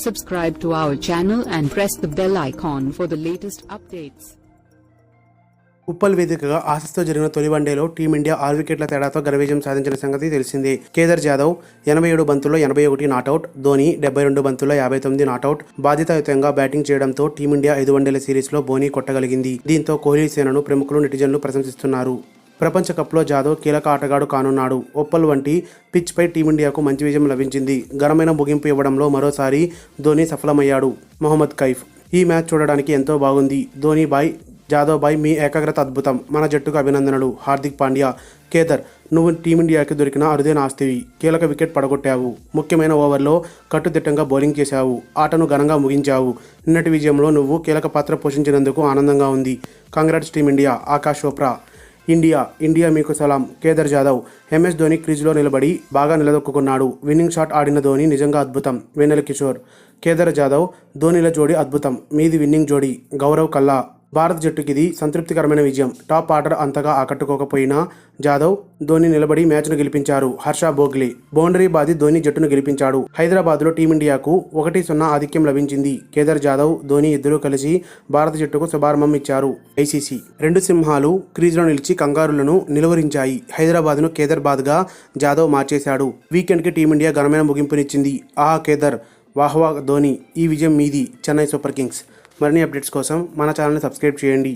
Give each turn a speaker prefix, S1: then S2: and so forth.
S1: Subscribe to our channel and press the bell icon for the latest updates.
S2: Uppal వేదికగా ఆసీస్తో జరిగిన తొలి వన్డేలో team India 6 వికెట్ల తేడాతో ఘన విజయం సాధించిన సంగతి తెలిసిందే. కేదార్ జాదవ్ 87 బంతుల్లో 81 నాటౌట్, ధోని 72 బంతుల్లో 59 నాటౌట్. బాధ్యతాయుతంగా బ్యాటింగ్ చేయడంతో టీమిండియా 5 వన్డేల సిరీస్లో బోనీ కొట్టగలిగింది. దీంతో కోహ్లీ సేనను ప్రముఖులు నెటిజన్లు ప్రశంసిస్తున్నారు. ప్రపంచ కప్లో జాదవ్ కీలక ఆటగాడు కానున్నాడు. ఉప్పల్ వంటి పిచ్పై టీమిండియాకు మంచి విజయం లభించింది. ఘనమైన ముగింపు ఇవ్వడంలో మరోసారి ధోని సఫలమయ్యాడు. మొహమ్మద్ కైఫ్: ఈ మ్యాచ్ చూడడానికి ఎంతో బాగుంది. ధోని బాయ్, జాదవ్ బాయ్, మీ ఏకాగ్రత అద్భుతం. మన జట్టుకు అభినందనలు. హార్దిక్ పాండ్యా: కేదార్, నువ్వు టీమిండియాకి దొరికిన అరుదైన ఆస్తివి. కీలక వికెట్ పడగొట్టావు. ముఖ్యమైన ఓవర్లో కట్టుదిట్టంగా బౌలింగ్ చేశావు. ఆటను ఘనంగా ముగించావు. నిన్నటి విజయంలో నువ్వు కీలక పాత్ర పోషించినందుకు ఆనందంగా ఉంది. Congrats team India. Akash Chopra: India మీకు సలాం. కేదార్ జాదవ్: ఎంఎస్ ధోని క్రీజ్లో నిలబడి బాగా నిలదొక్కున్నాడు. విన్నింగ్ షాట్ ఆడిన ధోని నిజంగా అద్భుతం. వెన్నెల కిషోర్: కేదార్ జాదవ్, ధోనిల జోడీ అద్భుతం. మీది విన్నింగ్ జోడీ. గౌరవ్ కల్లా: భారత జట్టుకి ఇది సంతృప్తికరమైన విజయం. టాప్ ఆర్డర్ అంతగా ఆకట్టుకోకపోయినా జాదవ్, ధోని నిలబడి మ్యాచ్ను గెలిపించారు. హర్ష భోగ్లే: బౌండరీ బాది ధోని జట్టును గెలిపించాడు. హైదరాబాద్లో టీమిండియాకు 1-0 ఆధిక్యం లభించింది. కేదార్ జాదవ్, ధోని ఇద్దరూ కలిసి భారత జట్టుకు శుభారంభం ఇచ్చారు. ఐసీసీ: 2 సింహాలు క్రీజ్లో నిలిచి కంగారులను నిలువరించాయి. హైదరాబాద్ను కేదార్బాద్గా జాదవ్ మార్చేశాడు. వీకెండ్కి టీమిండియా ఘనమైన ముగింపునిచ్చింది. కేదార్, వాహ్వా ధోని, ఈ విజయం మీది. Chennai super Kings. మరిన్ని అప్డేట్స్ కోసం మన ఛానల్ని సబ్స్క్రైబ్ చేయండి.